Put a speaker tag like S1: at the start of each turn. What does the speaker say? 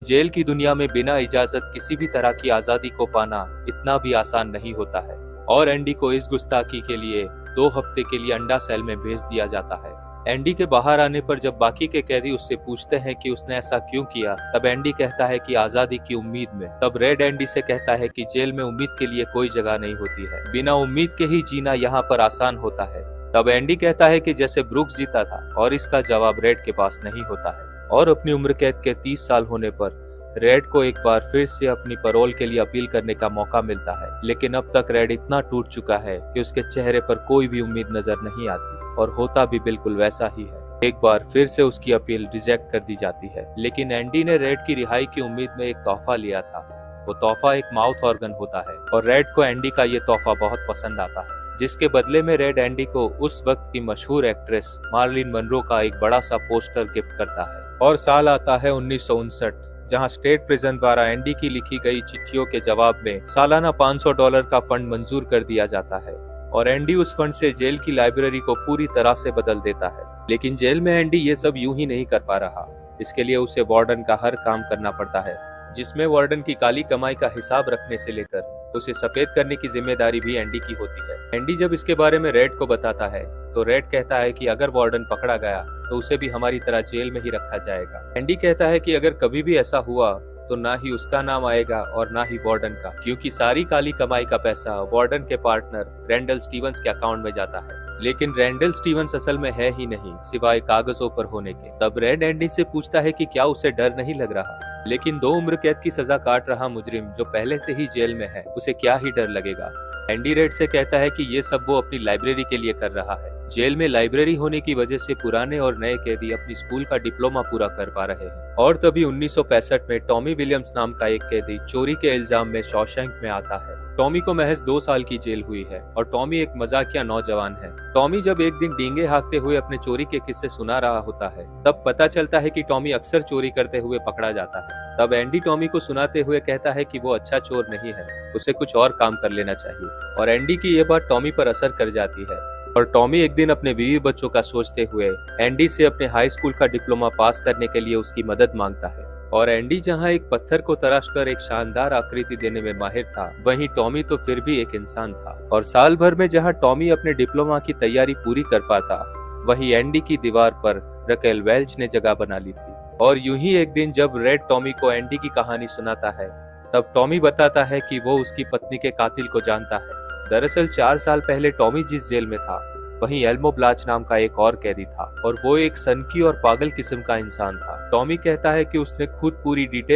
S1: Jail की दुनिया में बिना इजाजत किसी भी तरह की आजादी को पाना इतना भी आसान नहीं होता है और एंडी को इस गुस्ताखी के लिए 2 हफ्ते के लिए अंडा सेल में भेज दिया जाता है। एंडी के बाहर आने पर जब बाकी के कैदी उससे पूछते हैं कि उसने ऐसा क्यों किया, तब एंडी कहता है कि आजादी की उम्मीद में। तब रेड एंडी से कहता है कि जेल में उम्मीद के लिए कोई जगह नहीं होती है, बिना उम्मीद के ही जीना यहाँ पर आसान होता है। तब एंडी कहता है कि जैसे ब्रुक्स जीता था, और इसका जवाब रेड के पास नहीं होता है। और अपनी उम्र कैद के 30 साल होने पर रेड को एक बार फिर से अपनी पैरोल के लिए अपील करने का मौका मिलता है, लेकिन अब तक रेड इतना टूट चुका है कि उसके चेहरे पर कोई भी उम्मीद नजर नहीं आती, और होता भी बिल्कुल वैसा ही है। एक बार फिर से उसकी अपील रिजेक्ट कर दी जाती है, लेकिन एंडी ने रेड की रिहाई की उम्मीद में एक तोहफा लिया था। वो तोहफा एक माउथ ऑर्गन होता है, और रेड को एंडी का ये तोहफा बहुत पसंद आता है, जिसके बदले में रेड एंडी को उस वक्त की मशहूर एक्ट्रेस मार्लिन मनरो का एक बड़ा सा पोस्टर गिफ्ट करता है। और साल आता है 1959, जहां स्टेट प्रिजन द्वारा एंडी की लिखी गई चिट्ठियों के जवाब में सालाना $500 का फंड मंजूर कर दिया जाता है, और एंडी उस फंड से जेल की लाइब्रेरी को पूरी तरह से बदल देता है। लेकिन जेल में एंडी ये सब यूं ही नहीं कर पा रहा। इसके लिए उसे वार्डन का हर काम करना पड़ता है, जिसमें वार्डन की काली कमाई का हिसाब रखने से लेकर उसे सफेद करने की जिम्मेदारी भी एंडी की होती है। एंडी जब इसके बारे में रेड को बताता है, तो रेड कहता है कि अगर वार्डन पकड़ा गया तो उसे भी हमारी तरह जेल में ही रखा जाएगा। एंडी कहता है कि अगर कभी भी ऐसा हुआ तो ना ही उसका नाम आएगा और ना ही वार्डन का, क्योंकि सारी काली कमाई का पैसा वार्डन के पार्टनर रैंडल स्टीवंस के अकाउंट में जाता है। लेकिन रैंडल स्टीवंस असल में है ही नहीं, सिवाय कागजों पर होने के। तब रेड एंडी से पूछता है कि क्या उसे डर नहीं लग रहा, लेकिन 2 उम्र कैद की सजा काट रहा मुजरिम जो पहले से ही जेल में है, उसे क्या ही डर लगेगा। एंडी रेड से कहता है कि ये सब वो अपनी लाइब्रेरी के लिए कर रहा है। जेल में लाइब्रेरी होने की वजह से पुराने और नए कैदी अपनी स्कूल का डिप्लोमा पूरा कर पा रहे हैं। और तभी 1965 में टॉमी विलियम्स नाम का एक कैदी चोरी के इल्जाम में शॉशैंक में आता है। टॉमी को महज 2 साल की जेल हुई है, और टॉमी एक मजाकिया नौजवान है। टॉमी जब एक दिन डींगे हाँकते हुए अपने चोरी के किस्से सुना रहा होता है, तब पता चलता है कि टॉमी अक्सर चोरी करते हुए पकड़ा जाता है। तब एंडी टॉमी को सुनाते हुए कहता है कि वो अच्छा चोर नहीं है, उसे कुछ और काम कर लेना चाहिए। और एंडी की ये बात टॉमी पर असर कर जाती है, और टॉमी एक दिन अपने बीवी बच्चों का सोचते हुए एंडी से अपने हाई स्कूल का डिप्लोमा पास करने के लिए उसकी मदद मांगता है। और एंडी जहां एक पत्थर को तराशकर एक शानदार आकृति देने में माहिर था, वहीं टॉमी तो फिर भी एक इंसान था। और साल भर में जहां टॉमी अपने डिप्लोमा की तैयारी पूरी कर पाता, वहीं एंडी की दीवार पर रकेल वेल्च ने जगह बना ली थी। और यूं ही एक दिन जब रेड टॉमी को एंडी की कहानी सुनाता है, तब टॉमी बताता है कि वो उसकी पत्नी के कातिल को जानता है। दरअसल 4 साल पहले टॉमी जिस जेल में था, वहीं एल्मो ब्लाच नाम का एक और कैदी था, और वो एक सनकी और पागल किस्म का इंसान था। टॉमी कहता है कि उसने खुद पूरी डिटेल